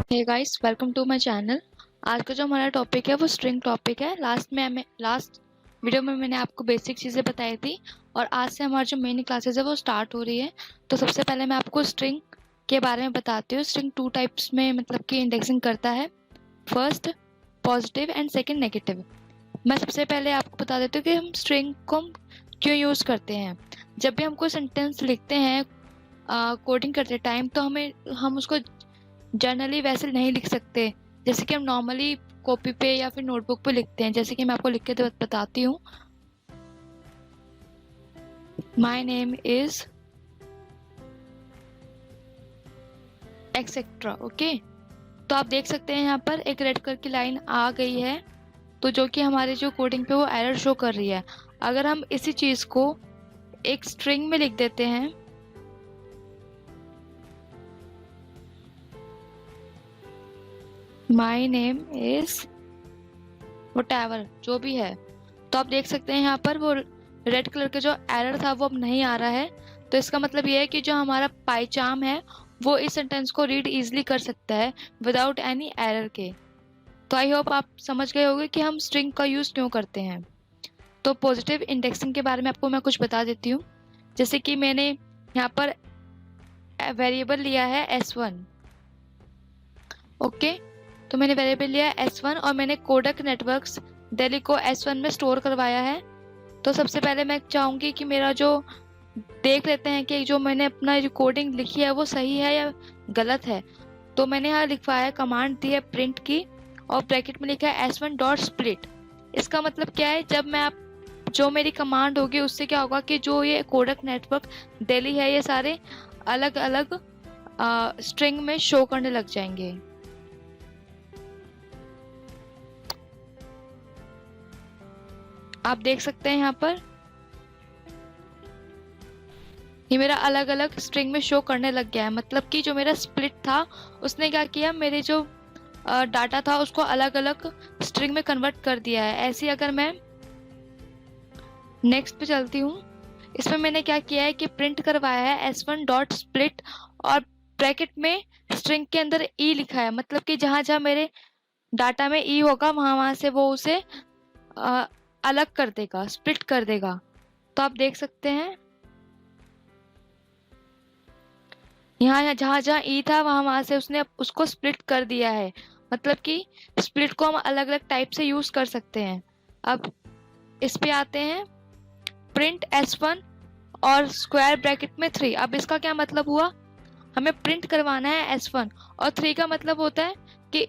Hey guys, welcome to my channel. आज का जो हमारा टॉपिक है वो स्ट्रिंग टॉपिक है। लास्ट वीडियो में मैंने आपको बेसिक चीज़ें बताई थी और आज से हमारी जो मेन क्लासेस है वो स्टार्ट हो रही है। तो सबसे पहले मैं आपको स्ट्रिंग के बारे में बताती हूँ। स्ट्रिंग टू टाइप्स में मतलब कि इंडेक्सिंग करता है, first positive and second negative. मैं सबसे पहले आपको बता देती हूँ कि हम स्ट्रिंग को क्यों यूज़ करते हैं। जब भी हम कोई सेंटेंस लिखते हैं कोडिंग करते टाइम, तो हम उसको जनरली वैसे नहीं लिख सकते जैसे कि हम नॉर्मली कॉपी पे या फिर नोटबुक पे लिखते हैं। जैसे कि मैं आपको लिख के बताती हूँ, माई नेम इज एक्सेट्रा। ओके, तो आप देख सकते हैं यहाँ पर एक रेड कलर की लाइन आ गई है, तो जो कि हमारे जो कोडिंग पे वो एरर शो कर रही है। अगर हम इसी चीज को एक स्ट्रिंग में लिख देते हैं, माई नेम इज व्हाटएवर, जो भी है, तो आप देख सकते हैं यहाँ पर वो रेड कलर का जो एरर था वो अब नहीं आ रहा है। तो इसका मतलब ये है कि जो हमारा पाइचाम है वो इस सेंटेंस को रीड इजीली कर सकता है विदाउट एनी एरर के। तो आई होप आप समझ गए होंगे कि हम स्ट्रिंग का यूज़ क्यों करते हैं। तो पॉजिटिव इंडेक्सिंग के बारे में आपको मैं कुछ बता देती हूँ। जैसे कि मैंने यहाँ पर वेरिएबल लिया है S1। ओके, तो मैंने वेरिएबल लिया है S1 और मैंने कोडक नेटवर्क्स दिल्ली को S1 में स्टोर करवाया है। तो सबसे पहले मैं चाहूँगी कि मेरा जो देख लेते हैं कि जो मैंने अपना जो कोडिंग लिखी है वो सही है या गलत है। तो मैंने यहाँ लिखवाया है, कमांड दी है प्रिंट की और ब्रैकेट में लिखा है S1 डॉट स्प्लिट। इसका मतलब क्या है, जब मैं आप जो मेरी कमांड होगी उससे क्या होगा कि जो ये कोडक नेटवर्क दिल्ली है ये सारे अलग अलग स्ट्रिंग में शो करने लग जाएंगे। आप देख सकते हैं यहाँ पर ये मेरा अलग अलग स्ट्रिंग में शो करने लग गया है। मतलब कि जो मेरा स्प्लिट था उसने क्या किया, मेरे जो डाटा था उसको अलग अलग स्ट्रिंग में कन्वर्ट कर दिया है। ऐसे अगर मैं नेक्स्ट पे चलती हूँ, इसमें मैंने क्या किया है कि प्रिंट करवाया है S1 डॉट स्प्लिट और ब्रैकेट में स्ट्रिंग के अंदर ई लिखा है। मतलब कि जहां जहां मेरे डाटा में ई होगा वहां वहां से वो उसे अलग कर देगा, स्प्लिट कर देगा। तो आप देख सकते हैं यहाँ जहां जहां ई था वहां वहां से उसने उसको स्प्लिट कर दिया है। मतलब कि स्प्लिट को हम अलग अलग टाइप से यूज कर सकते हैं। अब इस पे आते हैं, प्रिंट S1 और स्क्वायर ब्रैकेट में 3। अब इसका क्या मतलब हुआ, हमें प्रिंट करवाना है S1 और 3 का मतलब होता है कि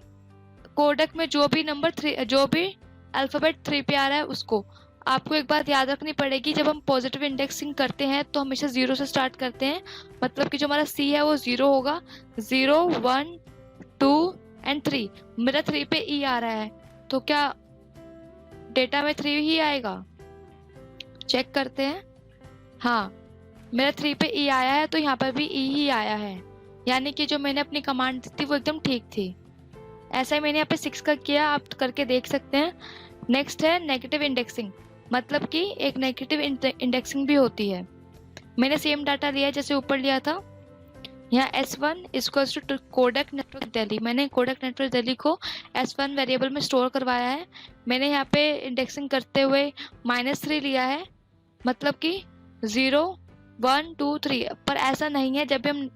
कोडक में जो भी नंबर 3, जो भी अल्फाबेट 3 पे आ रहा है उसको। आपको एक बात याद रखनी पड़ेगी, जब हम पॉजिटिव इंडेक्सिंग करते हैं तो हमेशा 0 से स्टार्ट करते हैं। मतलब कि जो हमारा C है वो 0 होगा, 0 1 2 एंड 3। मेरा 3 पे E आ रहा है तो क्या डेटा में 3 ही आएगा? चेक करते हैं। हाँ, मेरा 3 पे E आया है तो यहाँ पर भी E ही आया है, यानी कि जो मैंने अपनी कमांड दी थी वो एकदम ठीक थी। ऐसा ही मैंने यहाँ पे 6 का किया, आप करके देख सकते हैं। नेक्स्ट है नेगेटिव इंडेक्सिंग। मतलब कि एक नेगेटिव इंडेक्सिंग भी होती है। मैंने सेम डाटा लिया जैसे ऊपर लिया था। यहाँ S1 equals to codec network Delhi. मैंने कोडक नेटवर्क दिल्ली को S1 वेरिएबल में स्टोर करवाया है। मैंने यहाँ पे इंडेक्सिंग करते हुए -3 लिया है, मतलब कि 0 1 2 3। पर ऐसा नहीं है, जब भी हम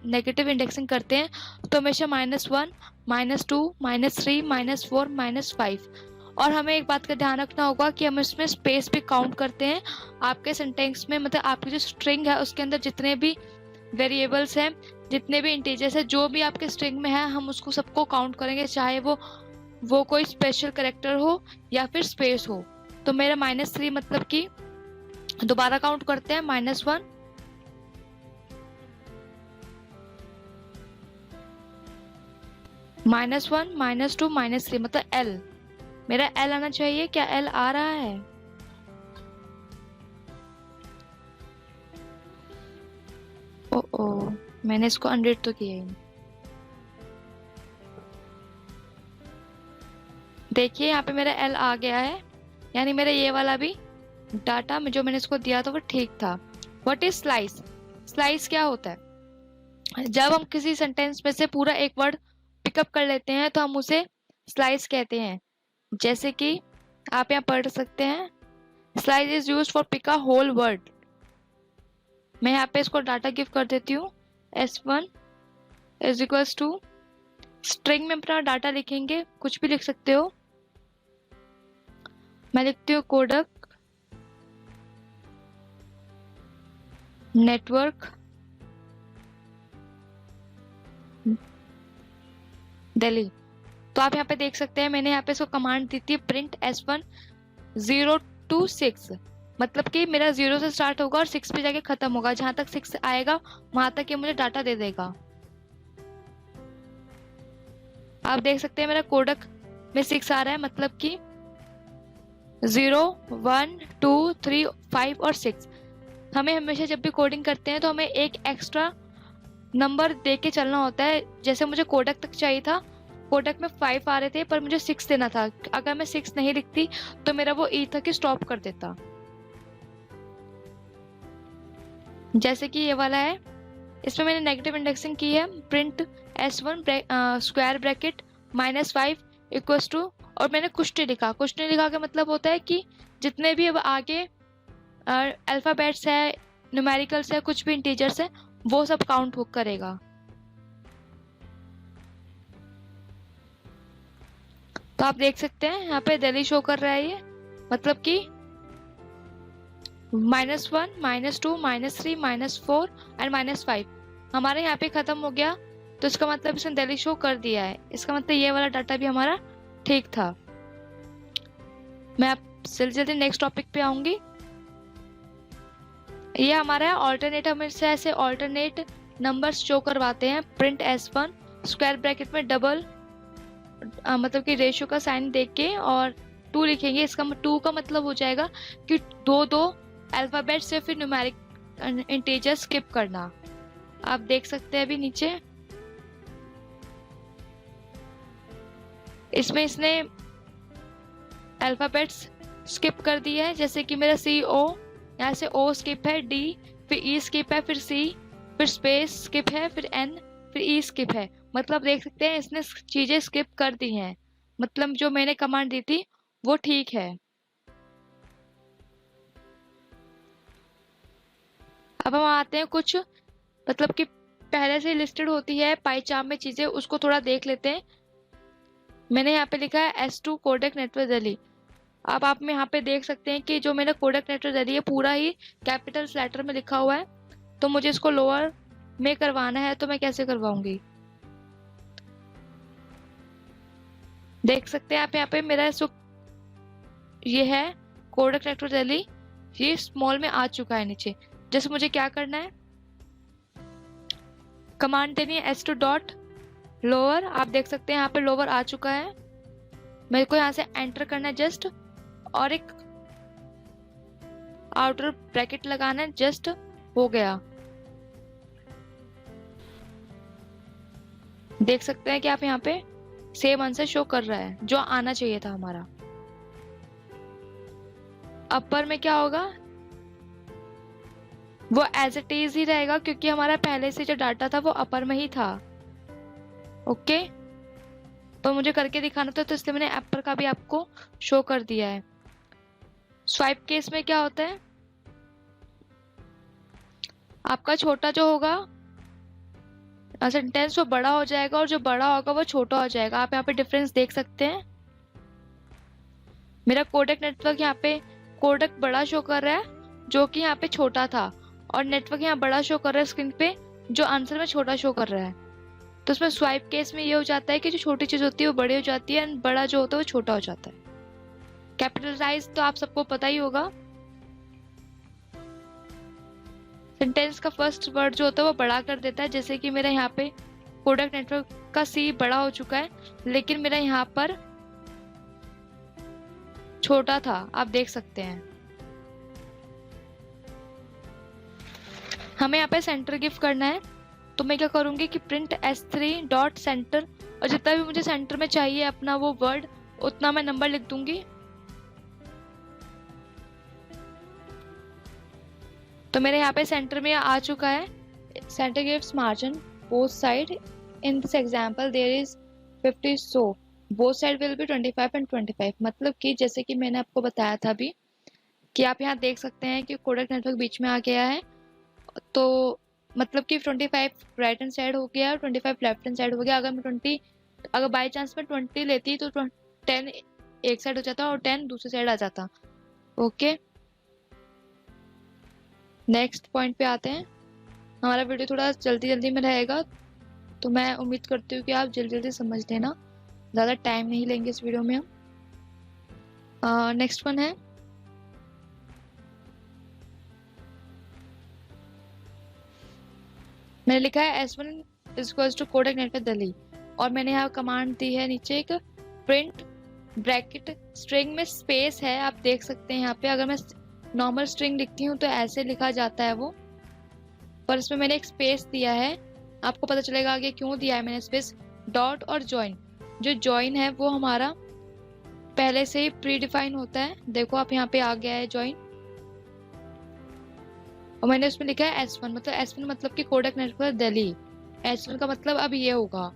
नेगेटिव इंडेक्सिंग करते हैं तो हमेशा -1 -2 -3 -4 -5। और हमें एक बात का ध्यान रखना होगा कि हम इसमें स्पेस भी काउंट करते हैं। आपके सेंटेंस में मतलब आपकी जो स्ट्रिंग है उसके अंदर जितने भी वेरिएबल्स हैं, जितने भी इंटीजर्स है, जो भी आपके स्ट्रिंग में है, हम उसको सबको काउंट करेंगे, चाहे वो कोई स्पेशल कैरेक्टर हो या फिर स्पेस हो। तो मेरा -3 मतलब कि दोबारा काउंट करते हैं, -1 -1 -2 -3 मतलब L। मेरा L आना चाहिए, क्या L आ रहा है? ओ मैंने इसको अनरीड तो किया ही नहीं। देखिए यहाँ पे मेरा L आ गया है, यानी मेरा ये वाला भी डाटा में जो मैंने इसको दिया था वो ठीक था। What is slice? स्लाइस क्या होता है? जब हम किसी सेंटेंस में से पूरा एक वर्ड पिकअप कर लेते हैं तो हम उसे स्लाइस कहते हैं। जैसे कि आप यहाँ पढ़ सकते हैं, slice is use for pick a whole word. मैं यहाँ पे इसको डाटा गिव कर देती हूँ। S1 is equals to, string में अपना डाटा लिखेंगे, कुछ भी लिख सकते हो। मैं लिखती हूँ कोडक नेटवर्क दिल्ली। तो आप यहाँ पे देख सकते हैं मैंने यहाँ पे इसको कमांड दी थी प्रिंट S1 0 to 6, मतलब कि मेरा 0 से स्टार्ट होगा और 6 पे जाके खत्म होगा। जहां तक 6 आएगा वहां तक ये मुझे डाटा दे देगा। आप देख सकते हैं मेरा कोडक में 6 आ रहा है, मतलब कि 0 1 2 3 5 और 6। हमें हमेशा जब भी कोडिंग करते हैं तो हमें एक एक्स्ट्रा नंबर दे के चलना होता है। जैसे मुझे कोडक तक चाहिए था, कोडक में 5 आ रहे थे पर मुझे 6 देना था। अगर मैं 6 नहीं लिखती तो मेरा वो ई तक ही स्टॉप कर देता। जैसे कि ये वाला है, इसमें मैंने नेगेटिव इंडेक्सिंग की है, print S1 square bracket -5 equals to, और मैंने कुछ नहीं लिखा। कुछ नहीं लिखा का मतलब होता है कि जितने भी अब आगे अल्फाबेट्स है, न्यूमेरिकल्स है, कुछ भी इंटीजर्स है, वो सब काउंट हो करेगा। तो आप देख सकते हैं यहाँ पे दिल्ली शो कर रहा है ये, मतलब कि -1 -2 -3 -4 एंड -5 हमारे यहाँ पे खत्म हो गया। तो इसका मतलब इसने दिल्ली शो कर दिया है। इसका मतलब ये वाला डाटा भी हमारा ठीक था। मैं अब जल्दी जल्दी नेक्स्ट टॉपिक पे आऊंगी। ये हमारा है ऑल्टरनेट, हम इससे ऐसे ऑल्टरनेट नंबर्स शो करवाते हैं। प्रिंट S1 स्क्वायर ब्रैकेट में डबल मतलब कि रेशियो का साइन देख के और 2 लिखेंगे। इसका 2 का मतलब हो जाएगा कि दो अल्फाबेट से फिर न्यूमेरिक इंटीजर स्किप करना। आप देख सकते हैं अभी नीचे इसमें इसने अल्फाबेट्स स्किप कर दिया है। जैसे कि मेरा CO, यहाँ से O स्किप है, D फिर E स्किप है, फिर C फिर स्पेस स्किप है, फिर N फिर E स्किप है। मतलब देख सकते हैं इसने चीजें स्किप कर दी हैं। मतलब जो मैंने कमांड दी थी वो ठीक है। अब हम आते हैं कुछ, मतलब कि पहले से लिस्टेड होती है पाई चार्ट में चीजें, उसको थोड़ा देख लेते हैं। मैंने यहाँ पे लिखा है S2 कोडक नेटवर्क दिल्ली। अब आप में यहाँ पे देख सकते हैं कि जो मेरा कोडक नेटवर्क दिल्ली है पूरा ही कैपिटल लेटर में लिखा हुआ है। तो मुझे इसको लोअर में करवाना है, तो मैं कैसे करवाऊंगी? देख सकते हैं आप यहाँ पे मेरा ये है कोडक नेटवर्क दिल्ली, ये स्मॉल में आ चुका है नीचे। जैसे मुझे क्या करना है, कमांड देनी है S2 डॉट लोअर। आप देख सकते हैं यहाँ पे लोअर आ चुका है। मेरे को यहाँ से एंटर करना है जस्ट, और एक आउटर ब्रैकेट लगाना है, जस्ट हो गया। देख सकते हैं कि आप यहाँ पे सेम आंसर शो कर रहा है जो आना चाहिए था हमारा। अपर में क्या होगा, वो एज इट इज ही रहेगा क्योंकि हमारा पहले से जो डाटा था वो अपर में ही था। ओके, तो मुझे करके दिखाना था तो इसलिए मैंने अपर का भी आपको शो कर दिया है। स्वाइप केस में क्या होता है, आपका छोटा जो होगा सेंटेंस वो बड़ा हो जाएगा और जो बड़ा होगा वो छोटा हो जाएगा। आप यहाँ पे डिफरेंस देख सकते हैं। मेरा कोडक नेटवर्क यहाँ पे कोडक बड़ा शो कर रहा है जो कि यहाँ पे छोटा था, और नेटवर्क यहाँ बड़ा शो कर रहा है स्क्रीन पे जो आंसर में छोटा शो कर रहा है। तो उसमें स्वाइप केस में ये हो जाता है कि जो छोटी चीज होती है वो बड़ी हो जाती है, बड़ा जो होता है वो छोटा हो जाता है। कैपिटलाइज तो आप सबको पता ही होगा, सेंटेंस का फर्स्ट वर्ड जो होता है वो बड़ा कर देता है। जैसे कि मेरा यहाँ पे कोडक नेटवर्क का C बड़ा हो चुका है, लेकिन मेरा यहाँ पर छोटा था, आप देख सकते हैं। हमें यहाँ पे सेंटर गिव करना है, तो मैं क्या करूंगी कि प्रिंट S3 डॉट सेंटर, और जितना भी मुझे सेंटर में चाहिए अपना वो वर्ड उतना मैं नंबर लिख दूंगी। तो मेरे यहाँ पे सेंटर में आ चुका है। Center gives margin both side. In this example there is 50, so both side will be 25 and 25। मतलब कि जैसे कि मैंने आपको बताया था अभी कि आप यहाँ देख सकते हैं कि कोडेक नेटवर्क बीच में आ गया है, तो मतलब कि 25 राइट हैंड साइड हो गया और 25 लेफ्ट हैंड साइड हो गया। अगर बाई चांस में 20 लेती तो 10 एक साइड हो जाता और 10 दूसरी साइड आ जाता। ओके, नेक्स्ट पॉइंट पे आते हैं। हमारा वीडियो थोड़ा जल्दी जल्दी में रहेगा, तो मैं उम्मीद करती हूँ कि आप जल्दी जल्दी समझ लेना, ज़्यादा टाइम नहीं लेंगे इस वीडियो में हम। नेक्स्ट वन है, मैंने लिखा है S1 equals to codec network Delhi, और मैंने यहाँ कमांड दी है नीचे एक प्रिंट ब्रैकेट स्ट्रिंग में स्पेस है, आप देख सकते हैं यहाँ पे। अगर मैं नॉर्मल स्ट्रिंग लिखती हूँ तो ऐसे लिखा जाता है वो, पर इसमें मैंने एक स्पेस दिया है, आपको पता चलेगा आगे क्यों दिया है मैंने स्पेस। डॉट और जॉइन, जो जॉइन है वो हमारा पहले से ही प्री डिफाइन होता है, देखो आप यहाँ पे आ गया है जॉइन, और मैंने उसमें लिखा है S1, मतलब S1 मतलब कि कोडेक नेटवर्क दिल्ली। S1 का मतलब अब ये होगा।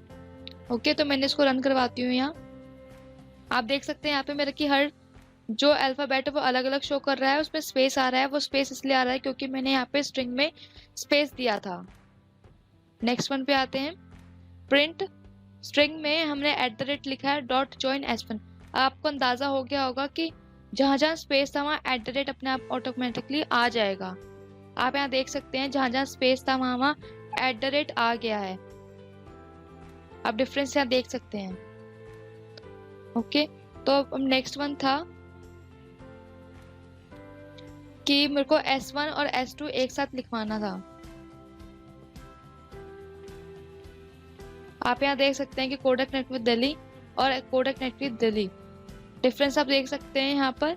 ओके, तो मैंने इसको रन करवाती हूँ यहाँ। आप देख सकते हैं यहाँ पे मेरे की हर जो अल्फाबेट है वो अलग अलग शो कर रहा है, उसमें स्पेस आ रहा है। वो स्पेस इसलिए आ रहा है क्योंकि मैंने यहाँ पे स्ट्रिंग में स्पेस दिया था। नेक्स्ट वन पे आते हैं, प्रिंट स्ट्रिंग में हमने @ लिखा है डॉट जॉइन S1। आपको अंदाजा हो गया होगा कि जहां जहां स्पेस था वहां @ अपने आप ऑटोमेटिकली आ जाएगा। आप यहाँ देख सकते हैं जहां जहां स्पेस था वहां वहां @ आ गया है, आप डिफरेंस यहाँ देख सकते हैं। ओके, तो अब नेक्स्ट वन था कि मेरे को S1 और S2 एक साथ लिखवाना था। आप यहाँ देख सकते हैं कि कोडेक नेटवर्क दिल्ली और कोडेक नेटवर्क दिल्ली, डिफरेंस आप देख सकते हैं यहाँ पर।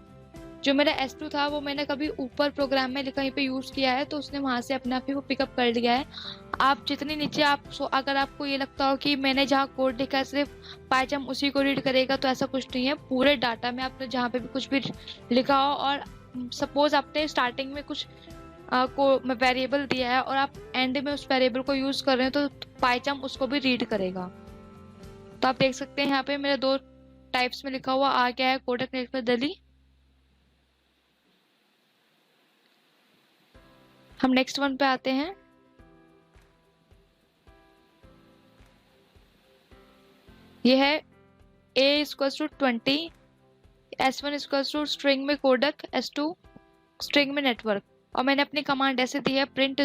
जो मेरा S2 था वो मैंने कभी ऊपर प्रोग्राम में कहीं पे यूज किया है, तो उसने वहां से अपने आप ही वो पिकअप कर लिया है। आप जितनी नीचे अगर आपको ये लगता हो कि मैंने जहाँ कोड लिखा है सिर्फ पाइथन उसी को रीड करेगा, तो ऐसा कुछ नहीं है। पूरे डाटा में आपने जहाँ पे भी कुछ भी लिखा हो, और सपोज आपने स्टार्टिंग में कुछ वेरिएबल दिया है और आप एंड में उस वेरिएबल को यूज कर रहे हैं, तो पाइथन उसको भी रीड करेगा। तो आप देख सकते हैं यहाँ पे मेरे 2 टाइप्स में लिखा हुआ आ गया है कोडेक नेटवर्क दिल्ली। हम नेक्स्ट वन पे आते हैं। ये है A = 20, S1 = स्ट्रिंग में कोडेक, S2 स्ट्रिंग में नेटवर्क। और मैंने अपनी कमांड ऐसे दी है, प्रिंट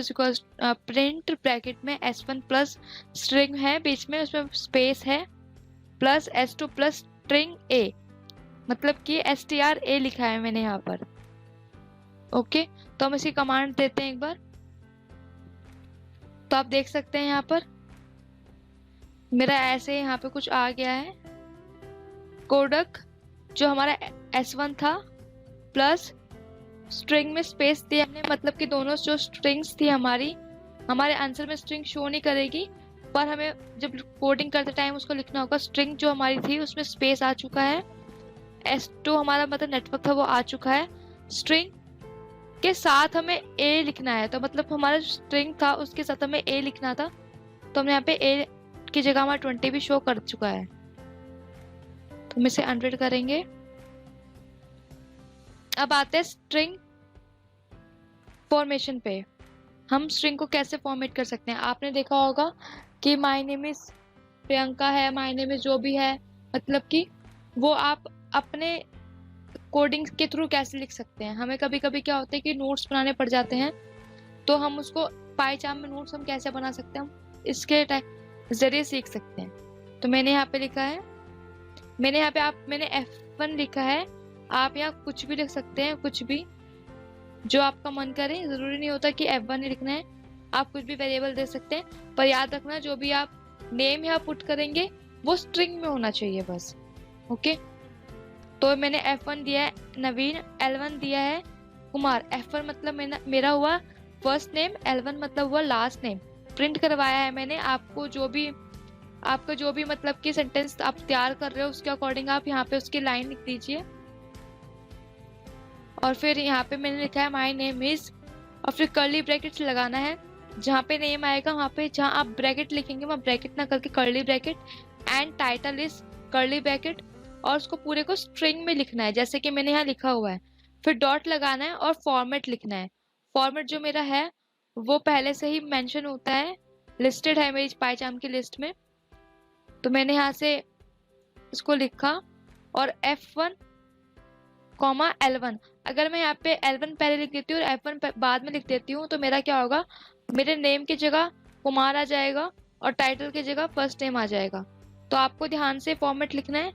ब्रैकेट में S1 प्लस स्ट्रिंग है बीच में, उसमें स्पेस है, plus S2 plus string A, मतलब कि STRA लिखा है मैंने यहाँ पर। ओके, तो हम इसकी कमांड देते हैं एक बार, तो आप देख सकते हैं यहाँ पर मेरा ऐसे यहाँ पे कुछ आ गया है। कोडेक जो हमारा S1 था प्लस स्ट्रिंग में स्पेस दिया हमने, मतलब कि दोनों जो स्ट्रिंग्स थी हमारे आंसर में स्ट्रिंग शो नहीं करेगी, पर हमें जब कोडिंग करते टाइम उसको लिखना होगा। स्ट्रिंग जो हमारी थी उसमें स्पेस आ चुका है, S2 हमारा मतलब नेटवर्क था वो आ चुका है, स्ट्रिंग के साथ हमें A लिखना है, तो मतलब हमारा स्ट्रिंग था उसके साथ हमें A लिखना था, तो हमने यहाँ पे A की जगह हमारा 20 भी शो कर चुका है। तो हम इसे अनरीड करेंगे। अब आते हैं स्ट्रिंग फॉर्मेशन पे। हम स्ट्रिंग को कैसे फॉर्मेट कर सकते हैं। आपने देखा होगा कि माय नेम इज प्रियंका है, माय नेम इज जो भी है, मतलब कि वो आप अपने कोडिंग के थ्रू कैसे लिख सकते हैं। हमें कभी कभी क्या होता है कि नोट्स बनाने पड़ जाते हैं, तो हम उसको पाईचार्ट में नोट्स हम कैसे बना सकते हैं, हम इसके जरिए सीख सकते हैं। तो मैंने यहाँ पे लिखा है, मैंने F1 लिखा है, आप यहाँ कुछ भी लिख सकते हैं, कुछ भी जो आपका मन करे, जरूरी नहीं होता कि F1 ही लिखना है, आप कुछ भी वेरिएबल दे सकते हैं। पर याद रखना जो भी आप नेम यहाँ पुट करेंगे वो स्ट्रिंग में होना चाहिए बस। ओके, तो मैंने F1 दिया है नवीन, L1 दिया है कुमार। F1 मतलब मेरा हुआ फर्स्ट नेम, L1 मतलब हुआ लास्ट नेम। प्रिंट करवाया है मैंने। आपका जो भी मतलब कि सेंटेंस आप तैयार कर रहे हो उसके अकॉर्डिंग आप यहाँ पे उसकी लाइन लिख दीजिए। और फिर यहाँ पे मैंने लिखा है माय नेम इज, और फिर कर्ली ब्रैकेट लगाना है। जहाँ पे नेम आएगा वहाँ पे, जहाँ आप ब्रैकेट लिखेंगे वहाँ ब्रैकेट ना करके curly bracket, and title is curly bracket, और उसको पूरे को स्ट्रिंग में लिखना है जैसे कि मैंने यहाँ लिखा हुआ है। फिर डॉट लगाना है और फॉर्मेट लिखना है। फॉर्मेट जो मेरा है वो पहले से ही मेंशन होता है, लिस्टेड है मेरी पाइचाम की लिस्ट में, तो मैंने यहाँ से इसको लिखा। और F1 कॉमा L1, अगर मैं यहाँ पे L1 पहले लिख देती हूँ और F1 बाद में लिख देती हूँ तो मेरा क्या होगा, मेरे नेम की जगह कुमार आ जाएगा और टाइटल की जगह फर्स्ट नेम आ जाएगा। तो आपको ध्यान से फॉर्मेट लिखना है,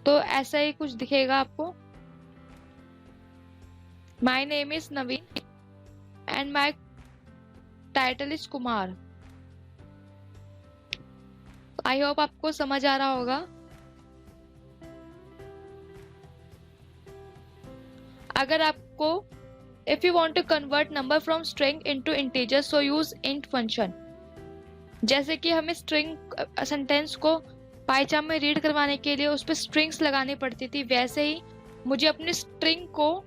तो ऐसा ही कुछ दिखेगा आपको। My name is Naveen and my title is Kumar. I hope आपको समझ आ रहा होगा। अगर आपको if you want to convert number from string into integer so use int function. जैसे कि हमें स्ट्रिंग सेंटेंस को पाइचाम में रीड करवाने के लिए उस पर स्ट्रिंग्स लगानी पड़ती थी, वैसे ही मुझे अपनी स्ट्रिंग को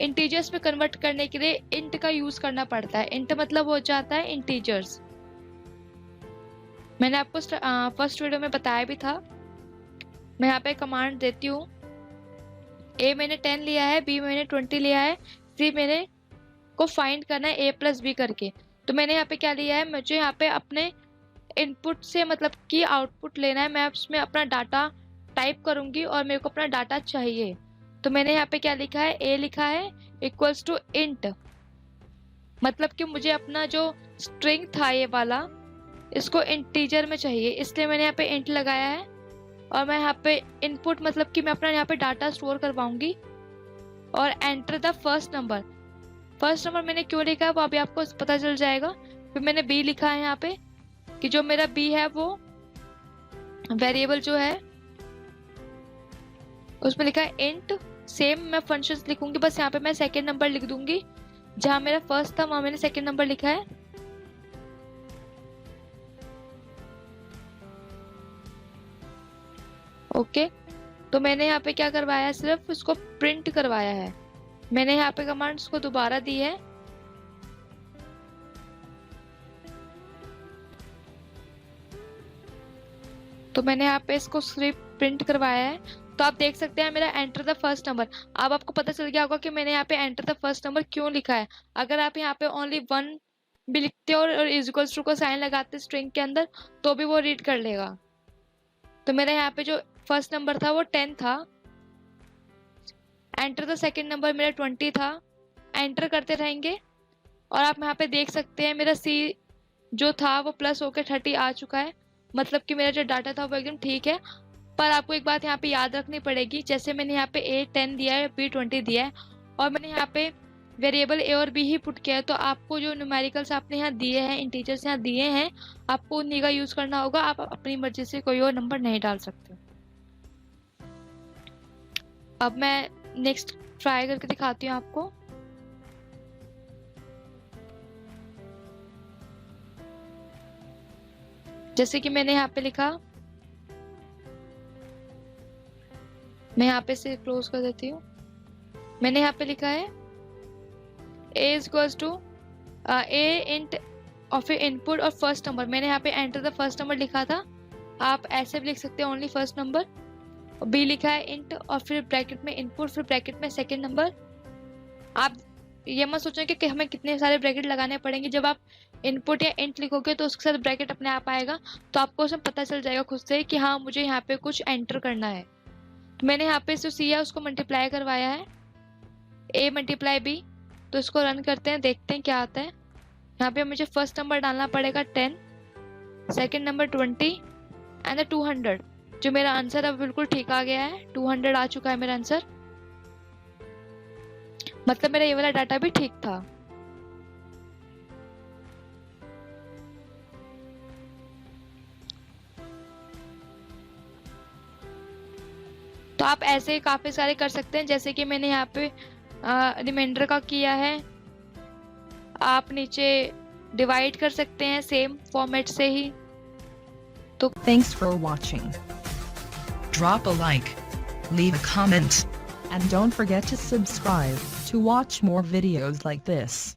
इंटीजर्स में कन्वर्ट करने के लिए इंट का यूज करना पड़ता है। इंट मतलब हो जाता है इंटीजर्स। मैंने आपको फर्स्ट वीडियो में बताया भी था। मैं यहाँ पे कमांड देती हूँ, ए मैंने 10 लिया है, बी मैंने 20 लिया है, सी मैंने को फाइंड करना है A+B करके। तो मैंने यहाँ पे क्या लिया है, मुझे यहाँ पे अपने इनपुट से मतलब कि आउटपुट लेना है। मैं उसमें अपना डाटा टाइप करूंगी और मेरे को अपना डाटा चाहिए। तो मैंने यहाँ पे क्या लिखा है, ए लिखा है इक्वल्स टू इंट, मतलब कि मुझे अपना जो स्ट्रिंग था ये वाला इसको इंटीजर में चाहिए, इसलिए मैंने यहाँ पे इंट लगाया है। और मैं यहाँ पे इनपुट मतलब कि मैं अपना यहाँ पे डाटा स्टोर करवाऊंगी और enter the first number. First number मैंने क्यों लिखा है वो अभी आपको पता चल जाएगा। फिर मैंने बी लिखा है यहाँ पे कि जो मेरा बी है वो वेरिएबल जो है उसमें लिखा है इंट। सेम मैं फंक्शंस लिखूंगी, बस यहाँ पे मैं सेकेंड नंबर लिख दूंगी, जहां मेरा फर्स्ट था वहां मैंने सेकेंड नंबर लिखा है। ओके, तो मैंने यहाँ पे क्या करवाया है, सिर्फ इसको प्रिंट करवाया है। मैंने यहाँ पे कमांड्स को दोबारा दी है। तो मैंने यहाँ पे इसको सिर्फ प्रिंट करवाया है। तो आप देख सकते हैं मेरा एंटर द फर्स्ट नंबर। अब आपको पता चल गया होगा कि मैंने यहाँ पे एंटर द फर्स्ट नंबर क्यों लिखा है। अगर आप यहाँ पे ओनली 1 भी लिखते हो और इज इक्वल्स टू को साइन लगाते स्ट्रिंग के अंदर तो भी वो रीड कर लेगा। तो मेरा यहाँ पे जो फर्स्ट नंबर था वो 10 था, एंटर द सेकेंड नंबर मेरा 20 था। एंटर करते रहेंगे और आप यहाँ पे देख सकते हैं मेरा सी जो था वो प्लस होकर 30 आ चुका है, मतलब कि मेरा जो डाटा था वो एकदम ठीक है। पर आपको एक बात यहाँ पे याद रखनी पड़ेगी, जैसे मैंने यहाँ पे A 10 दिया है, B 20 दिया है और मैंने यहाँ पे वेरिएबल A और B ही पुट किया है, तो आपको जो न्यूमेरिकल्स आपने यहाँ दिए हैं, इंटीजर्स यहाँ दिए हैं, आपको उन्हीं का यूज करना होगा। आप अपनी मर्जी से कोई और नंबर नहीं डाल सकते। अब मैं नेक्स्ट ट्राई करके दिखाती हूँ आपको। जैसे कि मैंने यहाँ पे लिखा, मैं यहाँ पे से क्लोज कर देती हूँ। मैंने यहाँ पे लिखा है A is equals to A int of input और फर्स्ट नंबर। मैंने यहाँ पे एंटर द फर्स्ट नंबर लिखा था, आप ऐसे भी लिख सकते हैं ओनली फर्स्ट नंबर। B लिखा है इंट और फिर ब्रैकेट में इनपुट, फिर ब्रैकेट में सेकेंड नंबर। आप ये मत सोचें कि हमें कितने सारे ब्रैकेट लगाने पड़ेंगे। जब आप इनपुट या इंट लिखोगे तो उसके साथ ब्रैकेट अपने आप आएगा, तो आपको उसमें पता चल जाएगा खुद से कि हाँ मुझे यहाँ पे कुछ एंटर करना है। तो मैंने यहाँ पे जो सी है उसको मल्टीप्लाई करवाया है, A मल्टीप्लाई B। तो इसको रन करते हैं, देखते हैं क्या आता है। यहाँ पे मुझे फर्स्ट नंबर डालना पड़ेगा 10, सेकेंड नंबर 20 एंड 200। जो मेरा आंसर अब बिल्कुल ठीक आ गया है, 200 आ चुका है मेरा आंसर, मतलब मेरा ये वाला डाटा भी ठीक था। तो आप ऐसे काफी सारे कर सकते हैं, जैसे कि मैंने यहाँ पे रिमाइंडर का किया है। आप नीचे डिवाइड कर सकते हैं सेम फॉर्मेट से ही। तो Thanks for watching. Drop a like, leave a comment, and don't forget to subscribe to watch more videos like this.